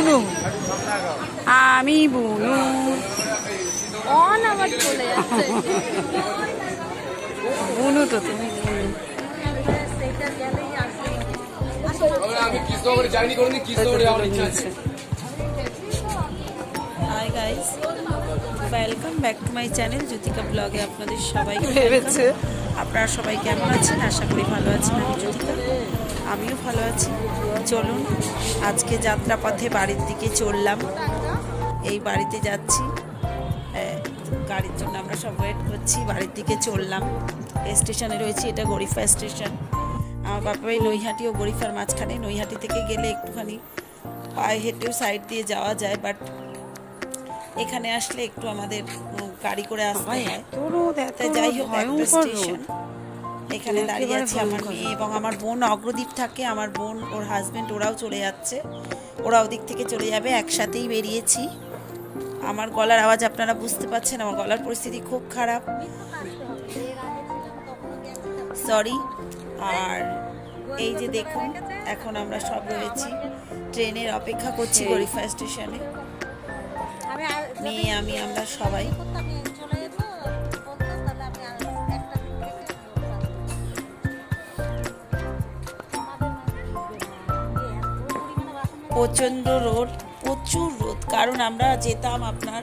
বুনু আমি বুনু অন আবার চলে যাচ্ছে বুনু তো তুমি সেটা গেলেই আসবে আমি কৃষ্ণনগরে যাইনি কোনোদিন কৃষ্ণনগরে যাওয়ার ইচ্ছা আছে। Hi guys, welcome back to my channel Jyotika ব্লগে। আপনাদের সবাইকে ভেবেছে আপনারা সবাই কেমন আছেন? আশা করি ভালো আছেন। আমি জ্যোতিকা, আমিও ভালো আছি। চলুন আজকে যাত্রাপথে বাড়ির দিকে চললাম। এই বাড়িতে যাচ্ছি, গাড়ির জন্য আমরা সব ওয়েট করছি। বাড়ির দিকে চললাম, স্টেশনে রয়েছি, এটা গরিফা স্টেশন। আমার বাপা নৈহাটি ও গরিফার মাঝখানে। নৈহাটি থেকে গেলে একটুখানি পায়ে হেঁটেও সাইড দিয়ে যাওয়া যায়, বাট এখানে আসলে একটু আমাদের গাড়ি করে আসতে হয়। তাই যাই হোক, একটা স্টেশন এখানে দাঁড়িয়ে আছে আমার মেয়ে এবং আমার বোন অগ্রদীপ থাকে। আমার বোন, ওর হাজবেন্ড, ওরাও চলে যাচ্ছে, ওরা ওদিক থেকে চলে যাবে। একসাথেই বেরিয়েছি। আমার গলার আওয়াজ আপনারা বুঝতে পারছেন, আমার গলার পরিস্থিতি খুব খারাপ, সরি। আর এই যে দেখুন, এখন আমরা সব রয়েছি ট্রেনের অপেক্ষা করছি গরিফা স্টেশনে। মেয়ে, আমরা সবাই। প্রচণ্ড রোদ, প্রচুর রোদ। কারণ আমরা যেতাম আপনার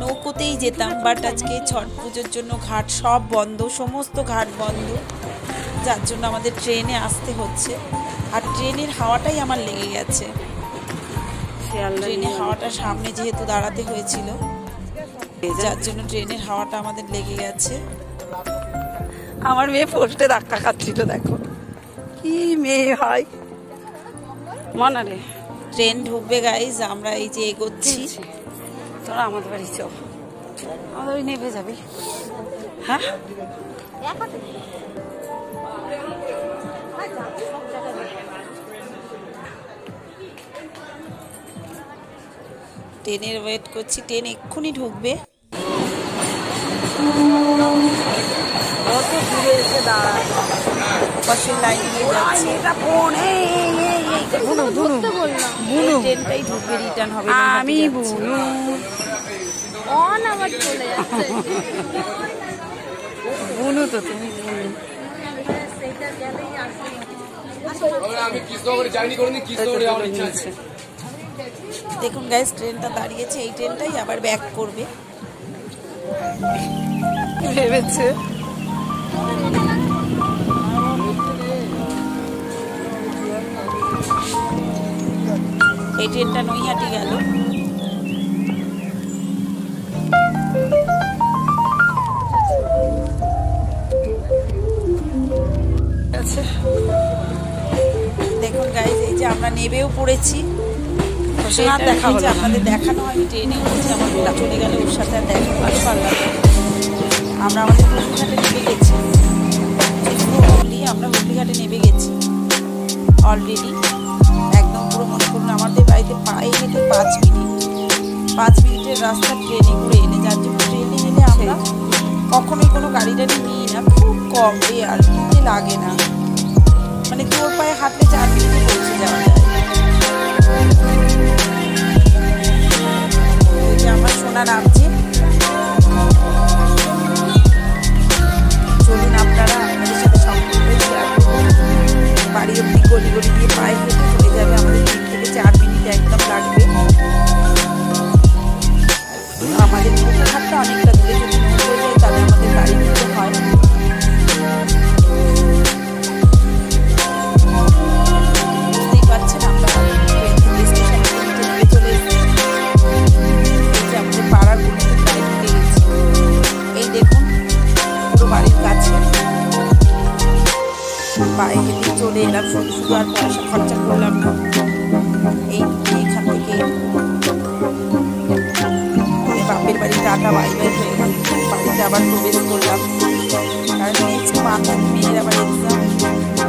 নৌকোতেই যেতাম, বাট আজকে ছট পুজোর জন্য ঘাট সব বন্ধ, সমস্ত ঘাট বন্ধ, যার জন্য আমাদের ট্রেনে আসতে হচ্ছে। আর ট্রেনের হাওয়াটাই আমার লেগে গেছে। ট্রেনের হাওয়াটা সামনে যেহেতু দাঁড়াতে হয়েছিল, যার জন্য ট্রেনের হাওয়াটা আমাদের লেগে গেছে। আমার মেয়ে পোস্টে ধাক্কা খাচ্ছিল, দেখো কি মেয়ে হয় মনা রে। ট্রেন ঢুকবে গাইজ, আমরা এই যে এগোচ্ছি। তোরা আমাদের বাড়ি চল, আমাদের বাড়ি নেবে যাবি। হ্যাঁ ট্রেনের ওয়েট করছি, ট্রেন এক্ষুনি ঢুকবে। কত দূরে এসে দাঁড়ায়, বাসের লাইন দিয়ে যাচ্ছে। ট্রেনটাই ঢুকবে, রিটার্ন হবে। আমি বুনু অন আবার চলে যাচ্ছে বুনু তো তুমি বুনু সেটা গেলেই আসবে আমি কৃষ্ণনগরে যাইনি কোনোদিন কৃষ্ণনগরে যাওয়ার ইচ্ছা আছে। দেখুন গাইস, ট্রেনটা দাঁড়িয়েছে, এই ট্রেনটাই আবার ব্যাক করবে। ভেবেছে এই ট্রেনটা নৈহাটি গেল। দেখুন গাইস, এই যে আমরা নেবেও পড়েছি। আপনাদের দেখানো হয়, ট্রেনে উঠেছি, আমার বোন চলে গেলে ওর সাথে আর দেখা পারলাম না। আমরা আমাদের হুগলিঘাটে নেমে গেছি। আমরা হুগলিঘাটে নেমে গেছি অলরেডি। একদম পুরো মনে করুন আমাদের বাড়িতে পায়ে হেঁটে 5 মিনিটের রাস্তা ট্রেনে করে এনে, যার জন্য ট্রেনে এলে আমরা কখনোই কোনো গাড়ি টাড়ি নিই না, খুব কম আর নিতে লাগে না। মানে তোর পায়ে হাঁটলে 4 মিনিটে পৌঁছে যাওয়া যায়। আমার সোনা নামছে। চলুন আপনারা আমাদের সাথে সম্পূর্ণ শেয়ার করুন। বাড়ি অব্দি গলি গলি দিয়ে পায়ে হেঁটে হয়ে যাবে আমাদের 3 থেকে 4 মিনিট একদম লাগবে। আমাদের ঘাটটা অনেকটা দূরে, যদি নৌকো হয়ে যায় তাহলে আমাদের গাড়ি নিতে হয়। বুঝতেই পারছেন, আমরা ট্রেন থেকে স্টেশন থেকে নেমে চলে এসেছি। আমাদের পাড়ার গলিতে প্রায় ঢুকে গেছি। এই দেখুন, পুরো বাড়ির কাছে পায়ে হেঁটে চলে এলাম। শুধু শুধু আর পয়সা খরচা করলাম না। এইখান থেকে বাপের বাড়ি টাটা বাই বাই হয়ে গেল। বাড়িতে আবার প্রবেশ করলাম, কারণ নেক্সট মাথা মেয়ের আবার এক্সাম।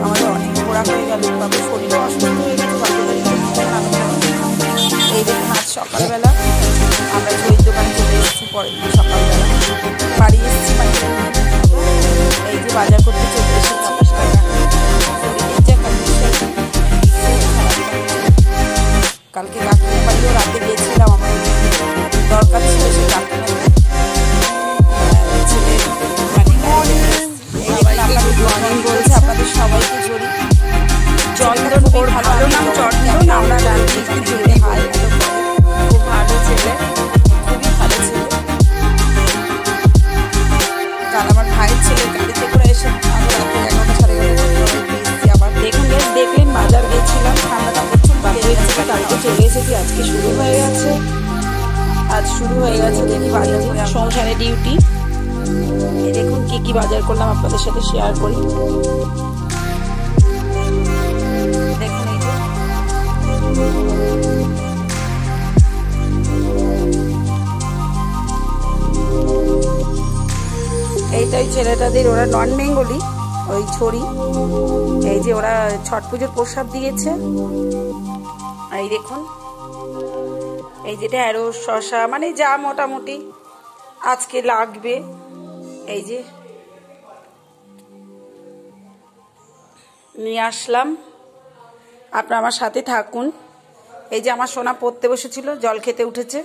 আমাদের অনেক ঘোরা হয়ে গেল, বাপের শরীর অসুস্থ হয়ে গেছে। বাপের বাড়ি এই দেখুন, আজ সকালবেলা আমরা বইয়ের দোকানে চলে এসেছি। পরের দিন সকালবেলা বাড়ি এসেছি। এই যে বাজার করতে চলে এসেছি। কালকে রাত্রে আর আমার ভাইয়ের ছেলে গাড়িতে করে এসে আবার রাত্রে 11টা সাড়ে 11টা এসেছি আবার। দেখুন বেশ দেখলেন বাজার গেছিলাম, ঠান্ডাটা প্রচুর বাড়ি হয়েছিল, কালকে চলে এসেছি, আজকে শুরু হয়ে গেছে। আজ শুরু হয়ে গেছে দেখি বাজার করে সংসারে ডিউটি। এই দেখুন কি কি বাজার করলাম আপনাদের সাথে শেয়ার করি। দেখুন এই যে এইটাই ছেলেটাদের, ওরা নন বেঙ্গলি, ওই ছড়ি। এই যে ওরা ছট পুজোর প্রসাদ দিয়েছে। এই দেখুন এই যে ঢেঁড়স শশা মানে যা মোটামুটি আজকে লাগবে এই যে নিয়ে আসলাম। আপনারা আমার সাথে থাকুন। এই যে আমার সোনা পড়তে বসেছিল, জল খেতে উঠেছে।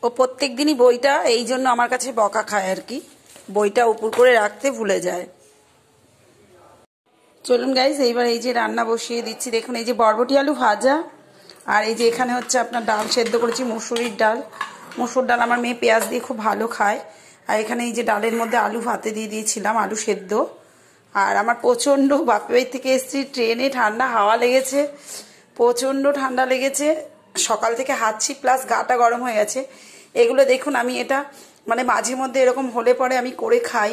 ও প্রত্যেক দিনই বইটা এই জন্য আমার কাছে বকা খায় আর কি, বইটা উপর করে রাখতে ভুলে যায়। চলুন গাইজ এইবার এই যে রান্না বসিয়ে দিচ্ছি। দেখুন এই যে বরবটি আলু ভাজা, আর এই যে এখানে হচ্ছে আপনার ডাল সেদ্ধ করেছি, মুসুরির ডাল। মুসুর ডাল আমার মেয়ে পেঁয়াজ দিয়ে খুব ভালো খায়। আর এখানে এই যে ডালের মধ্যে আলু ভাতে দিয়ে দিয়েছিলাম, আলু সেদ্ধ। আর আমার প্রচণ্ড বাপের বাড়ি থেকে এসেছি, ট্রেনে ঠান্ডা হাওয়া লেগেছে, প্রচণ্ড ঠান্ডা লেগেছে, সকাল থেকে হাঁচছি প্লাস গাটা গরম হয়ে গেছে। এগুলো দেখুন আমি এটা মানে মাঝে মধ্যে এরকম হলে পরে আমি করে খাই।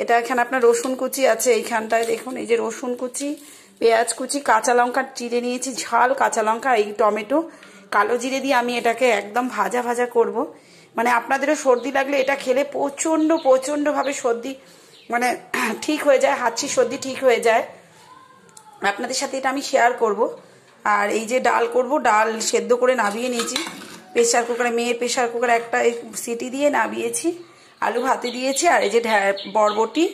এটা এখানে আপনার রসুন কুচি আছে, এইখানটায় দেখুন এই যে রসুন কুচি, পেঁয়াজ কুচি, কাঁচা লঙ্কা চিড়ে নিয়েছি, ঝাল কাঁচা লঙ্কা, এই টমেটো, কালো জিরে দিয়ে আমি এটাকে একদম ভাজা ভাজা করব। মানে আপনাদেরও সর্দি লাগলে এটা খেলে প্রচণ্ডভাবে সর্দি মানে ঠিক হয়ে যায়, হাঁচি সর্দি ঠিক হয়ে যায়। আপনাদের সাথে এটা আমি শেয়ার করব। আর এই যে ডাল করব, ডাল সেদ্ধ করে নামিয়ে নিয়েছি প্রেশার কুকারে, মেয়ের প্রেশার কুকারে একটা সিটি দিয়ে নামিয়েছি। আলু ভাতে দিয়েছি, আর এই যে বরবটি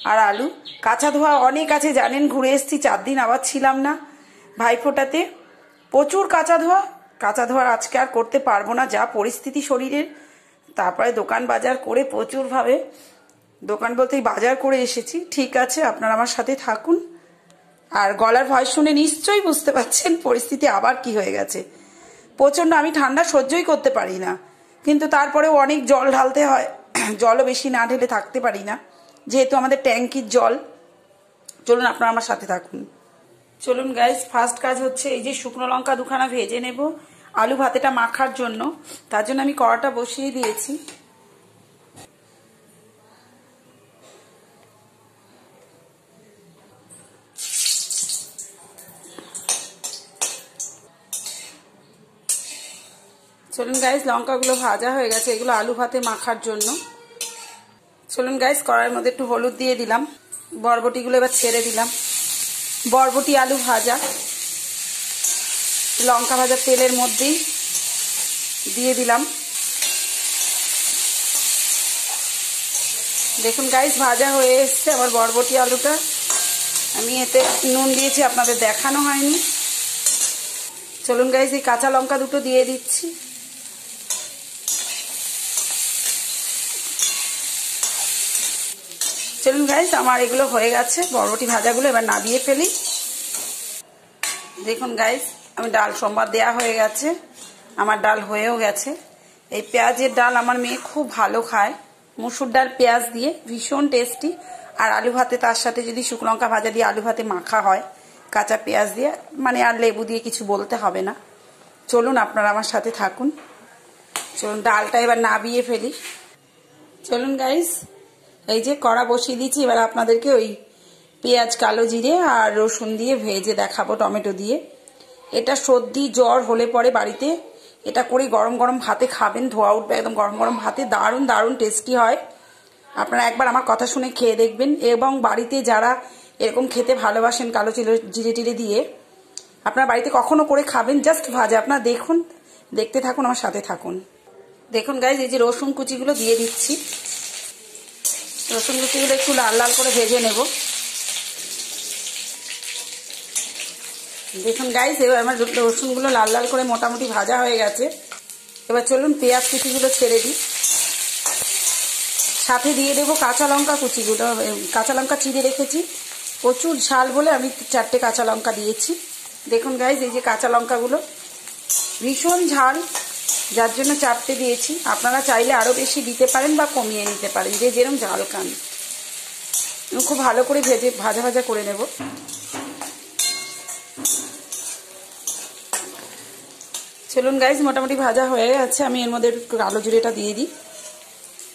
আর আলু কাঁচা ধোয়া অনেক আছে জানেন, ঘুরে এসেছি 4 দিন, আবার ছিলাম না ভাইফোঁটাতে, প্রচুর কাঁচা ধোয়া আজকে আর করতে পারবো না, যা পরিস্থিতি শরীরের। তারপরে দোকান বাজার করে প্রচুরভাবে, দোকান বলতেই বাজার করে এসেছি। ঠিক আছে, আপনারা আমার সাথে থাকুন। আর গলার ভয়েস শুনে নিশ্চয়ই বুঝতে পারছেন পরিস্থিতি আবার কি হয়ে গেছে। প্রচণ্ড আমি ঠান্ডা সহ্যই করতে পারি না, কিন্তু তারপরেও অনেক জল ঢালতে হয়, জলও বেশি না ঢেলে থাকতে পারি না, যেহেতু আমাদের ট্যাঙ্কির জল। চলুন আপনারা আমার সাথে থাকুন। চলুন গাইজ, ফার্স্ট কাজ হচ্ছে এই যে শুকনো লঙ্কা 2খানা ভেজে নেব আলু ভাতেটা মাখার জন্য। তার জন্য আমি কড়াটা বসিয়ে দিয়েছি। চলুন গাইজ, লঙ্কাগুলো ভাজা হয়ে গেছে, এগুলো আলু ভাতে মাখার জন্য। চলুন গাইজ, কড়াইয়ের মধ্যে একটু হলুদ দিয়ে দিলাম, বরবটিগুলো এবার ছেড়ে দিলাম। বরবটি আলু ভাজা লঙ্কা ভাজা তেলের মধ্যেই দিয়ে দিলাম। দেখুন গাইজ ভাজা হয়ে এসছে আমার বরবটি আলুটা। আমি এতে নুন দিয়েছি, আপনাদের দেখানো হয়নি। চলুন গাইজ, এই কাঁচা লঙ্কা 2টো দিয়ে দিচ্ছি। চলুন গাইজ, আমার এগুলো হয়ে গেছে বরবটি ভাজাগুলো, এবার নামিয়ে ফেলি। দেখুন গাইজ, আমি ডাল সোমবার দেয়া হয়ে গেছে, আমার ডাল হয়েও গেছে। এই পেঁয়াজের ডাল আমার মেয়ে খুব ভালো খায়, মুসুর ডাল পেঁয়াজ দিয়ে ভীষণ টেস্টি। আর আলু ভাতে তার সাথে যদি শুকনো লঙ্কা ভাজা দিয়ে আলু ভাতে মাখা হয় কাঁচা পেঁয়াজ দিয়ে, মানে আর লেবু দিয়ে কিছু বলতে হবে না। চলুন আপনারা আমার সাথে থাকুন। চলুন ডালটা এবার নামিয়ে ফেলি। চলুন গাইজ, এই যে কড়া বসিয়ে দিচ্ছি, এবার আপনাদেরকে ওই পেঁয়াজ কালো জিরে আর রসুন দিয়ে ভেজে দেখাবো, টমেটো দিয়ে। এটা সর্দি জ্বর হলে পরে বাড়িতে এটা করে গরম গরম ভাতে খাবেন, ধোয়া উঠবে একদম গরম গরম ভাতে, দারুণ দারুণ টেস্টি হয়। আপনারা একবার আমার কথা শুনে খেয়ে দেখবেন, এবং বাড়িতে যারা এরকম খেতে ভালোবাসেন কালো জিরে টিরে দিয়ে, আপনার বাড়িতে কখনো করে খাবেন, জাস্ট ভাজা। আপনারা দেখুন, দেখতে থাকুন, আমার সাথে থাকুন। দেখুন গাইজ, এই যে রসুন কুচিগুলো দিয়ে দিচ্ছি। রসুন কুচিগুলো একটু লাল লাল করে ভেজে নেব। দেখুন গাইজ, এবার আমার রসুনগুলো লাল লাল করে মোটামুটি ভাজা হয়ে গেছে। এবার চলুন পেঁয়াজ কুচিগুলো ছেড়ে দিই, সাথে দিয়ে দেবো কাঁচা লঙ্কা কুচিগুলো। কাঁচা লঙ্কা চিড়ে রেখেছি, প্রচুর ঝাল বলে আমি 4টে কাঁচা লঙ্কা দিয়েছি। দেখুন গাইজ, এই যে কাঁচা লঙ্কাগুলো ভীষণ ঝাল, যার জন্য 4টে দিয়েছি। আপনারা চাইলে আরও বেশি দিতে পারেন বা কমিয়ে নিতে পারেন, যে যেরকম ঝাল খান। খুব ভালো করে ভাজা ভাজা করে নেব। চলুন গাইজ, মোটামুটি ভাজা হয়ে গেছে। আমি এর মধ্যে একটু কালো জিরেটা দিয়ে দিই।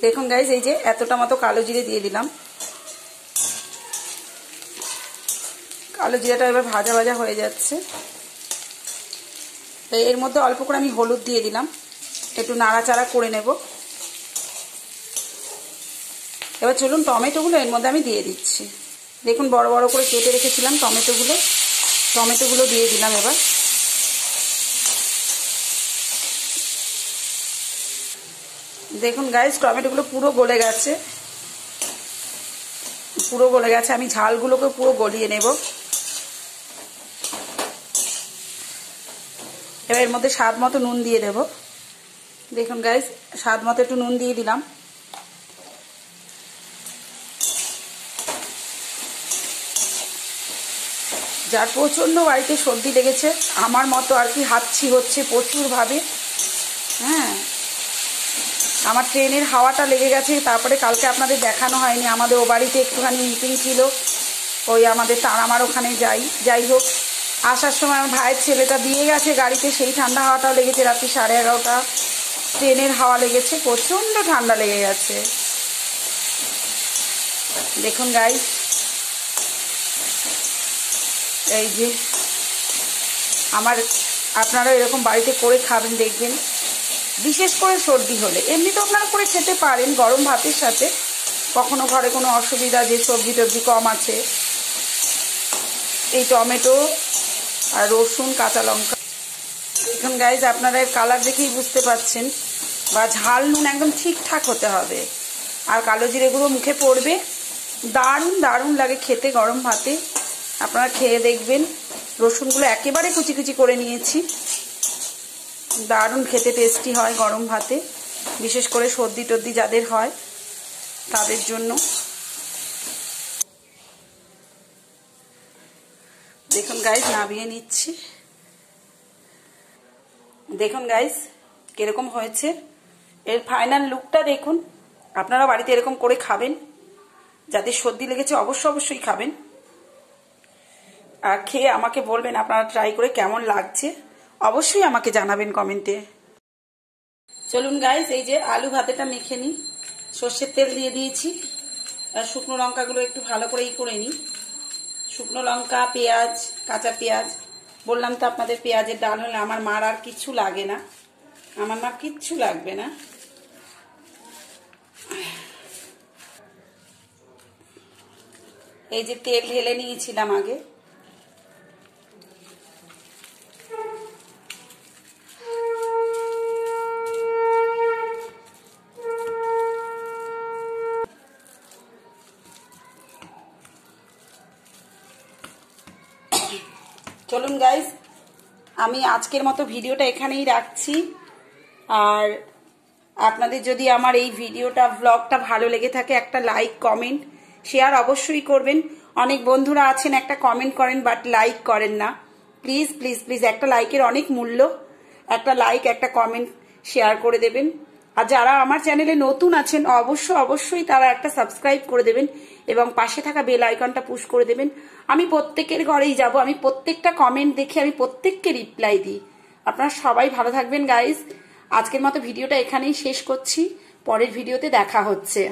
দেখুন গাইজ, এই যে এতটা মতো কালো জিরে দিয়ে দিলাম। কালো জিরাটা এবার ভাজা ভাজা হয়ে যাচ্ছে। এর মধ্যে অল্প করে আমি হলুদ দিয়ে দিলাম, একটু নাড়াচাড়া করে নেব। এবার চলুন টমেটোগুলো এর মধ্যে আমি দিয়ে দিচ্ছি। দেখুন বড় বড় করে কেটে রেখেছিলাম টমেটোগুলো দিয়ে দিলাম। এবার দেখুন গাইজ, টমেটোগুলো পুরো গলে গেছে, আমি ঝালগুলোকে পুরো গলিয়ে নেব। এবার এর মধ্যে স্বাদ মতো নুন দিয়ে দেব। দেখুন গাইজ, স্বাদ মতো একটু নুন দিয়ে দিলাম। যার প্রচণ্ড বাড়িতে সর্দি লেগেছে, আমার মতো আর কি, হাঁচি হচ্ছে প্রচুরভাবে, হ্যাঁ, আমার ট্রেনের হাওয়াটা লেগে গেছে। তারপরে কালকে আপনাদের দেখানো হয়নি, আমাদের ও বাড়িতে একটুখানি মিটিং ছিল, ওই আমাদের তারামার ওখানে যাই হোক, আসার সময় আমার ভাইয়ের ছেলেটা দিয়ে গেছে গাড়িতে, সেই ঠান্ডা হাওয়াটাও লেগেছে। রাত্রি 11:30 ট্রেনের হাওয়া লেগেছে, প্রচণ্ড ঠান্ডা লেগে গেছে। দেখুন গাইস, এই যে আপনারা এরকম বাড়িতে করে খাবেন, দেখবেন। বিশেষ করে সর্দি হলে, এমনি তো আপনারা করে খেতে পারেন গরম ভাতের সাথে, কখনো ঘরে কোনো অসুবিধা, যে সবজি টবজি কম আছে, এই টমেটো আর রসুন কাঁচা লঙ্কা। এখন গাইজ, আপনারা এর কালার দেখেই বুঝতে পারছেন, বা ঝাল নুন একদম ঠিকঠাক হতে হবে। আর কালো জিরে গুঁড়ো মুখে পড়বে, দারুণ দারুণ লাগে খেতে গরম ভাতে। আপনারা খেয়ে দেখবেন। রসুনগুলো একেবারে কুচি কুচি করে নিয়েছি, দারুণ খেতে টেস্টি হয় গরম ভাতে, বিশেষ করে সর্দি টর্দি যাদের হয় তাদের জন্য। দেখুন গাইজ, নামিয়ে নিচ্ছি। দেখুন গাইজ কিরকম হয়েছে, এর ফাইনাল লুকটা দেখুন। আপনারা বাড়িতে এরকম করে খাবেন, যাদের সর্দি লেগেছে অবশ্যই খাবেন। আর খেয়ে আমাকে বলবেন আপনারা ট্রাই করে কেমন লাগছে, অবশ্যই আমাকে জানাবেন কমেন্টে। চলুন গাইজ, এই যে আলু ভাতেটা মেখে নিই। সর্ষের তেল দিয়ে দিয়েছি, আর শুকনো লঙ্কাগুলো একটু ভালো করে করে নিই। শুকনো লঙ্কা, পেঁয়াজ, কাঁচা পেঁয়াজ। বললাম তো আপনাদের, পেঁয়াজের ডাল হলে আমার মার আর কিচ্ছু লাগে না, আমার মার কিচ্ছু লাগবে না। এই যে তেল ঢেলে নিয়েছিলাম আগে, চলুন গাইজ, আমি আজকের মতো ভিডিওটা এখানেই রাখছি। আর আপনাদের যদি আমার এই ভিডিওটা, ব্লগটা ভালো লেগে থাকে, একটা লাইক, কমেন্ট, শেয়ার অবশ্যই করবেন। অনেক বন্ধুরা আছেন একটা কমেন্ট করেন বাট লাইক করেন না। প্লিজ প্লিজ প্লিজ, একটা লাইকের অনেক মূল্য, একটা লাইক, একটা কমেন্ট, শেয়ার করে দেবেন। আর যারা আমার চ্যানেলে নতুন আছেন অবশ্যই তারা একটা সাবস্ক্রাইব করে দেবেন এবং পাশে থাকা বেল আইকনটা পুশ করে দেবেন। আমি প্রত্যেকের ঘরেই যাব, আমি প্রত্যেকটা কমেন্ট দেখে আমি প্রত্যেককে রিপ্লাই দিই। আপনারা সবাই ভালো থাকবেন গাইজ। আজকের মতো ভিডিওটা এখানেই শেষ করছি, পরের ভিডিওতে দেখা হচ্ছে।